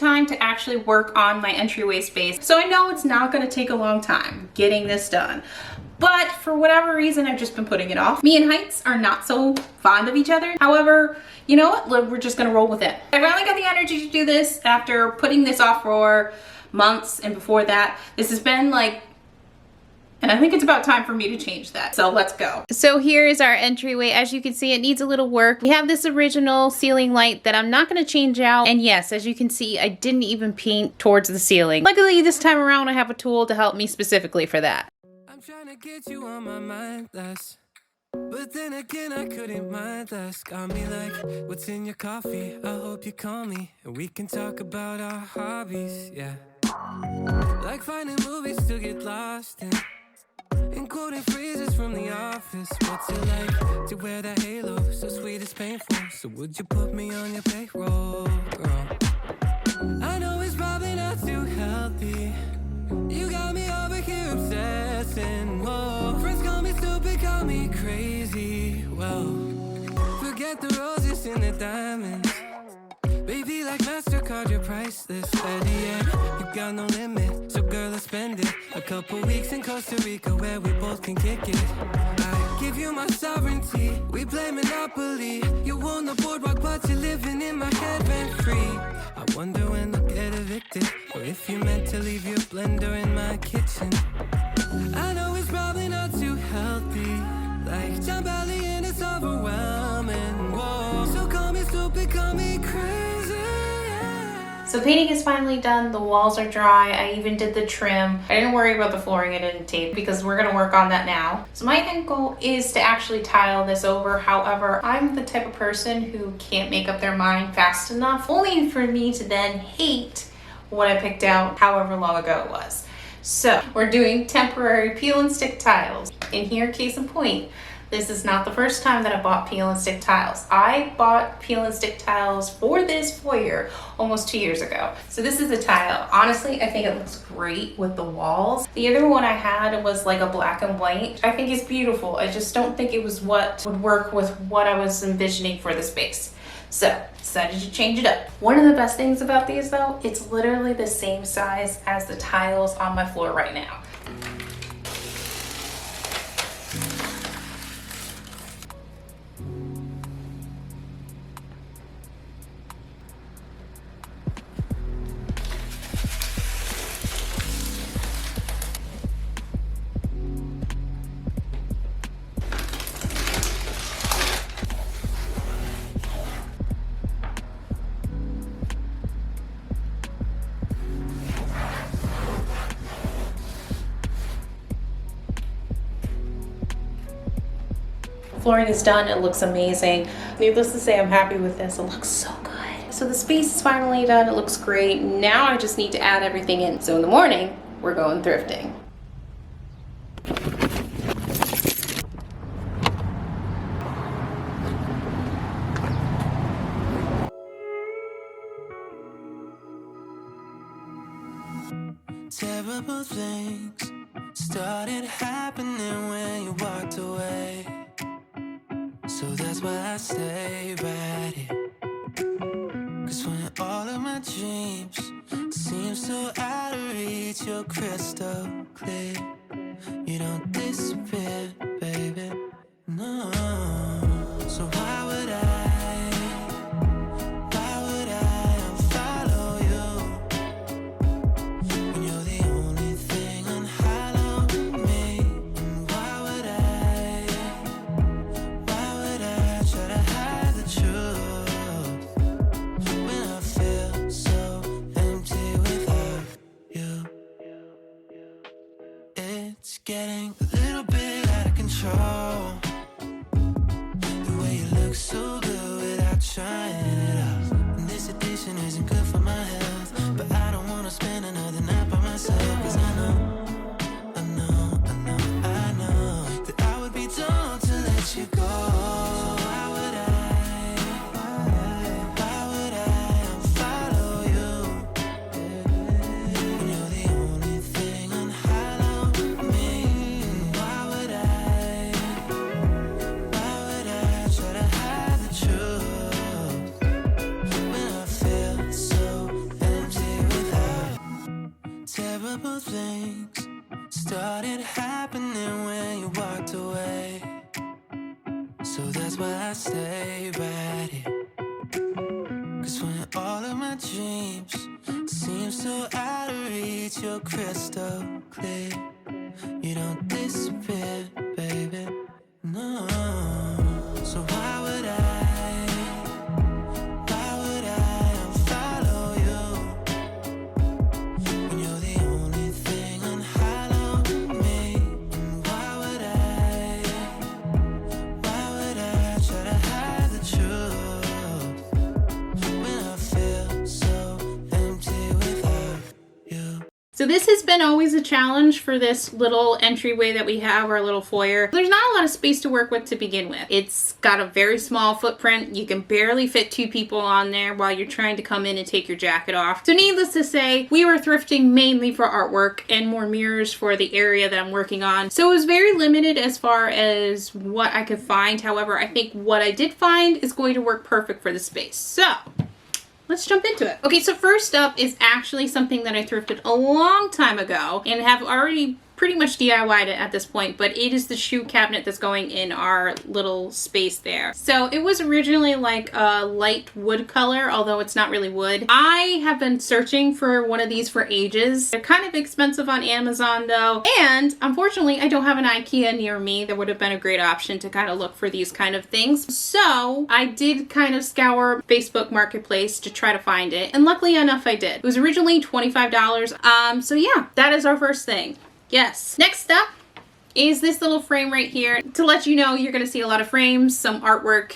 time to actually work on my entryway space. So I know it's not going to take a long time getting this done. But for whatever reason, I've just been putting it off. Me and heights are not so fond of each other. However, you know what? We're just gonna roll with it. I finally got the energy to do this after putting this off for months, and before that, this has been like, and I think it's about time for me to change that. So let's go. So here is our entryway. As you can see, it needs a little work. We have this original ceiling light that I'm not gonna change out. And yes, as you can see, I didn't even paint towards the ceiling. Luckily, this time around, I have a tool to help me specifically for that. I'm trying to get you on my mind less, but then again I couldn't mind less. Got me like, what's in your coffee? I hope you call me and we can talk about our hobbies, yeah. Like finding movies to get lost in, and quoting phrases from The Office. What's it like to wear that halo? So sweet it's painful. So would you put me on your payroll, girl? I know it's probably not too healthy. You got me over here obsessing, whoa. Friends call me stupid, call me crazy, well. Forget the roses and the diamonds. Baby, like MasterCard, you're priceless. Steady, yeah, you got no limit. So girl, let's spend it. A couple weeks in Costa Rica where we both can kick it. I give you my sovereignty. We play Monopoly. You own the boardwalk, but you're living in my head rent free. I wonder when I'll get evicted, or if you meant to leave your blender in my kitchen. I know it's probably not too healthy, like John Belly and it's overwhelming, whoa. So call me stupid, call me crazy, yeah. So painting is finally done, the walls are dry, I even did the trim. I didn't worry about the flooring, I didn't tape, because we're gonna work on that now. So my end goal is to actually tile this over. However, I'm the type of person who can't make up their mind fast enough, only for me to then hate what I picked out however long ago it was. So we're doing temporary peel and stick tiles. In here, case in point, this is not the first time that I bought peel and stick tiles. I bought peel and stick tiles for this foyer almost 2 years ago. So this is a tile. Honestly, I think it looks great with the walls. The other one I had was like a black and white. I think it's beautiful. I just don't think it was what would work with what I was envisioning for the space. So decided to change it up. One of the best things about these though, it's literally the same size as the tiles on my floor right now. Flooring is done, it looks amazing. Needless to say, I'm happy with this, it looks so good. So the space is finally done, it looks great. Now I just need to add everything in. So in the morning, we're going thrifting. Terrible things started happening when you walked away. So that's why I stay right here. Cause when all of my dreams seem so out of reach, you're crystal clear. You don't disappear, baby, no. So why would I unfollow you when you're the only thing unhallowed me? And why would I try to hide the truth when I feel so empty without you? It's getting a little bit out of control, the way you look so good without trying it out. And this addiction isn't good for my health, but I don't wanna spend another night by myself. Cause I know that I would be dumb to let you go. So why would I unfollow you when you're the only thing unhallowed me? And why would I try to hide the truth when I feel so things started happening when you walked away. So that's why I stay right here. Cause when all of my dreams seem so out of reach, you're crystal clear. You don't disappear, baby. No. So why would I unfollow you when you're the only thing unhollow me? And why would I try to hide the truth when I feel so empty without you? So this has been always a challenge for this little entryway that we have, our little foyer. There's not a lot of space to work with to begin with. It's got a very small footprint. You can barely fit 2 people on there while you're trying to come in and take your jacket off. So needless to say, we were thrifting mainly for artwork and more mirrors for the area that I'm working on. So it was very limited as far as what I could find. However, I think what I did find is going to work perfect for the space. So let's jump into it. Okay, so first up is actually something that I thrifted a long time ago and have already pretty much DIY'd it at this point, but it is the shoe cabinet that's going in our little space there. So it was originally like a light wood color, although it's not really wood. I have been searching for one of these for ages. They're kind of expensive on Amazon though, and unfortunately I don't have an IKEA near me. That would have been a great option to kind of look for these kind of things. So I did kind of scour Facebook Marketplace to try to find it, and luckily enough I did. It was originally $25. So yeah, that is our first thing. Yes. Next up is this little frame right here. To let you know, you're going to see a lot of frames, some artwork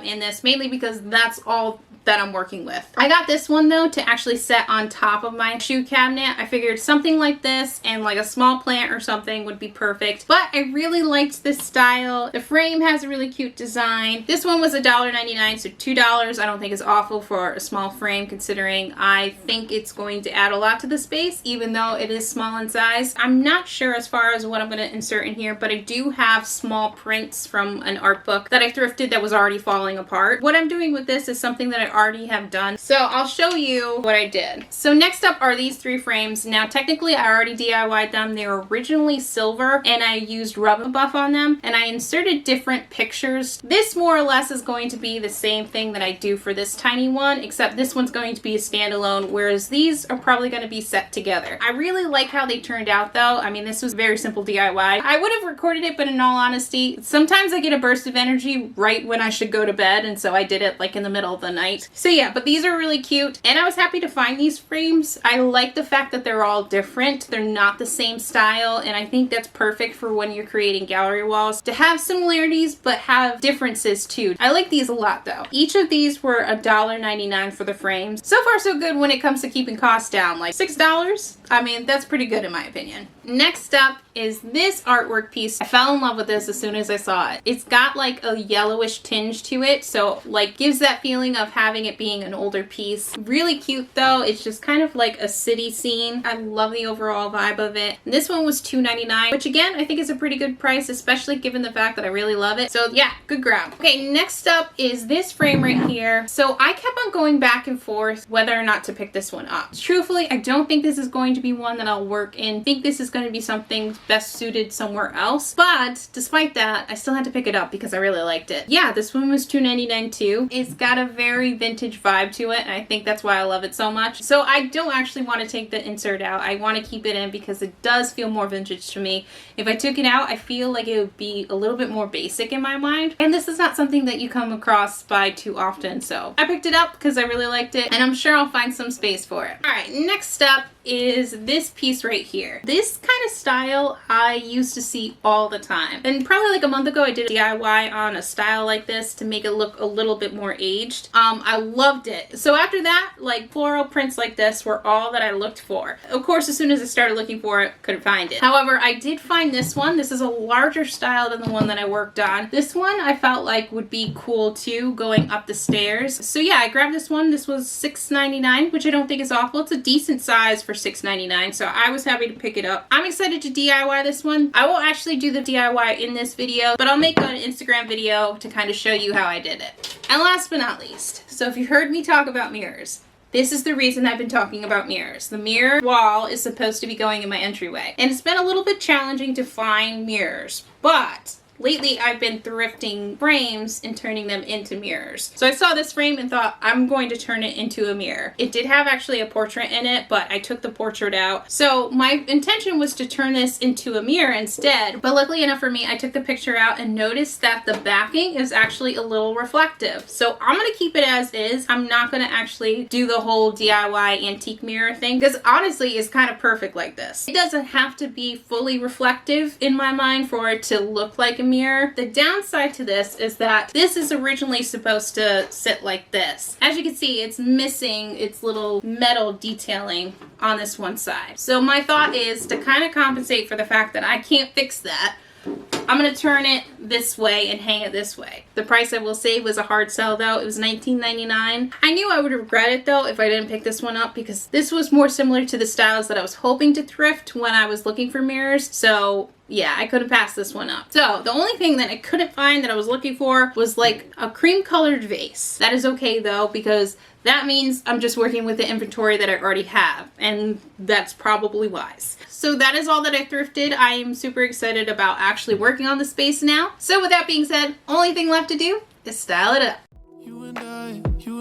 in this, mainly because that's all that I'm working with. I got this one though to actually set on top of my shoe cabinet. I figured something like this and like a small plant or something would be perfect, but I really liked this style. The frame has a really cute design. This one was $1.99, so $2 I don't think is awful for a small frame, considering I think it's going to add a lot to the space even though it is small in size. I'm not sure as far as what I'm going to insert in here, but I do have small prints from an art book that I thrifted that was already falling apart. What I'm doing with this is something that I already have done. So I'll show you what I did. So next up are these 3 frames. Now technically I already DIY'd them. They were originally silver and I used rub buff on them and I inserted different pictures. This more or less is going to be the same thing that I do for this tiny one, except this one's going to be a standalone, whereas these are probably going to be set together. I really like how they turned out though. I mean, this was very simple DIY. I would have recorded it, but in all honesty, sometimes I get a burst of energy right when I should go to bed, and so I did it like in the middle of the night. So yeah, but these are really cute and I was happy to find these frames. I like the fact that they're all different. They're not the same style, and I think that's perfect for when you're creating gallery walls, to have similarities but have differences too. I like these a lot though. Each of these were $1.99 for the frames. So far so good when it comes to keeping costs down. Like $6, I mean, that's pretty good in my opinion. Next up is this artwork piece. I fell in love with this as soon as I saw it. It's got like a yellowish tinge to it, so like gives that feeling of having it being an older piece. Really cute though. It's just kind of like a city scene. I love the overall vibe of it. And this one was $2.99, which again I think is a pretty good price, especially given the fact that I really love it. So yeah, good grab. Okay, next up is this frame right here. So I kept on going back and forth whether or not to pick this one up. Truthfully, I don't think this is going to be one that I'll work in. I think this is going to be something best suited somewhere else, but despite that I still had to pick it up because I really liked it. Yeah, this one was $2.99 too. It's got a very vintage vibe to it and I think that's why I love it so much. So I don't actually want to take the insert out. I want to keep it in because it does feel more vintage to me. If I took it out, I feel like it would be a little bit more basic in my mind, and this is not something that you come across by too often, so I picked it up because I really liked it and I'm sure I'll find some space for it. Alright, next up is this piece right here. This kind of style I used to see all the time, and probably like a month ago I did a DIY on a style like this to make it look a little bit more aged. I loved it. So after that, like floral prints like this were all that I looked for. Of course, as soon as I started looking for it, couldn't find it. However, I did find this one. This is a larger style than the one that I worked on. This one I felt like would be cool too, going up the stairs. So yeah, I grabbed this one. This was $6.99, which I don't think is awful. It's a decent size for $6.99, so I was happy to pick it up. I'm excited to DIY this one. I will actually do the DIY in this video, but I'll make an Instagram video to kind of show you how I did it. And last but not least, so if you heard me talk about mirrors, This is the reason I've been talking about mirrors. The mirror wall is supposed to be going in my entryway. And it's been a little bit challenging to find mirrors, but lately I've been thrifting frames and turning them into mirrors. So I saw this frame and thought, I'm going to turn it into a mirror. It did have actually a portrait in it, but I took the portrait out. So my intention was to turn this into a mirror instead. But luckily enough for me, I took the picture out and noticed that the backing is actually a little reflective. So I'm gonna keep it as is. I'm not gonna actually do the whole DIY antique mirror thing, because honestly it's kind of perfect like this. It doesn't have to be fully reflective in my mind for it to look like a mirror. The downside to this is that this is originally supposed to sit like this. As you can see, it's missing its little metal detailing on this one side. So my thought is to kind of compensate for the fact that I can't fix that, I'm going to turn it this way and hang it this way. The price I will say was a hard sell though. It was $19.99. I knew I would regret it though if I didn't pick this one up, because this was more similar to the styles that I was hoping to thrift when I was looking for mirrors. So yeah, I couldn't pass this one up. So the only thing that I couldn't find that I was looking for was like a cream colored vase. That is okay though, because that means I'm just working with the inventory that I already have, and that's probably wise. So that is all that I thrifted. I am super excited about actually working on the space now. So with that being said, only thing left to do is style it up. You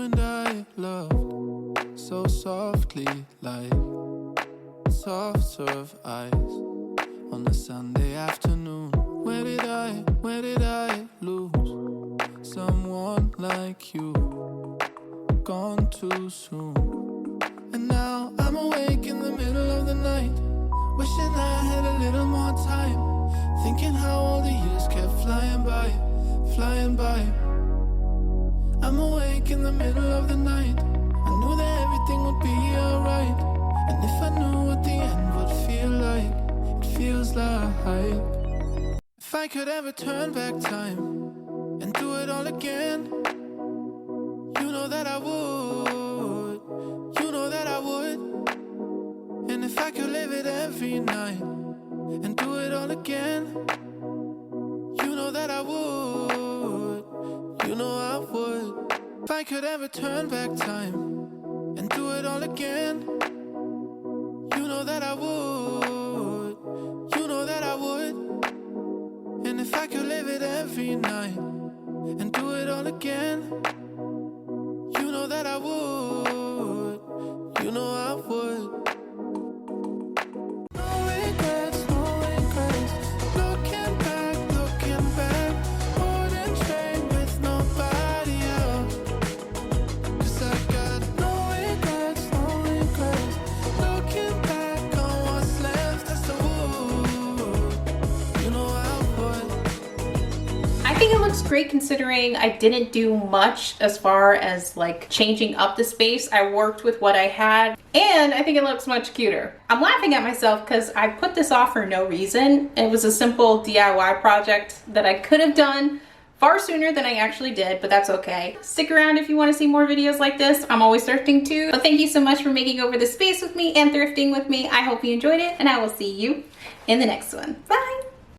and I loved so softly, like soft serve ice on a Sunday afternoon. Where did I lose someone like you? Gone too soon. And now I'm awake in the middle of the night, wishing I had a little more time, thinking how all the years kept flying by, flying by. I'm awake in the middle of the night, I knew that everything would be alright. And if I knew what the end would feel like, it feels like if I could ever turn back time and do it all again, you know that I would, you know that I would. And if I could live it every night and do it all again, you know that I would, you know I would. If I could ever turn back time and do it all again, you know that I would, you know that I would. And if I could live it every night and do it all again, you know that I would, you know I would. I think it looks great considering I didn't do much as far as like changing up the space. I worked with what I had, and I think it looks much cuter. I'm laughing at myself because I put this off for no reason. It was a simple DIY project that I could have done far sooner than I actually did, but that's okay. Stick around if you want to see more videos like this. I'm always thrifting too. But thank you so much for making over the space with me and thrifting with me. I hope you enjoyed it, and I will see you in the next one. Bye!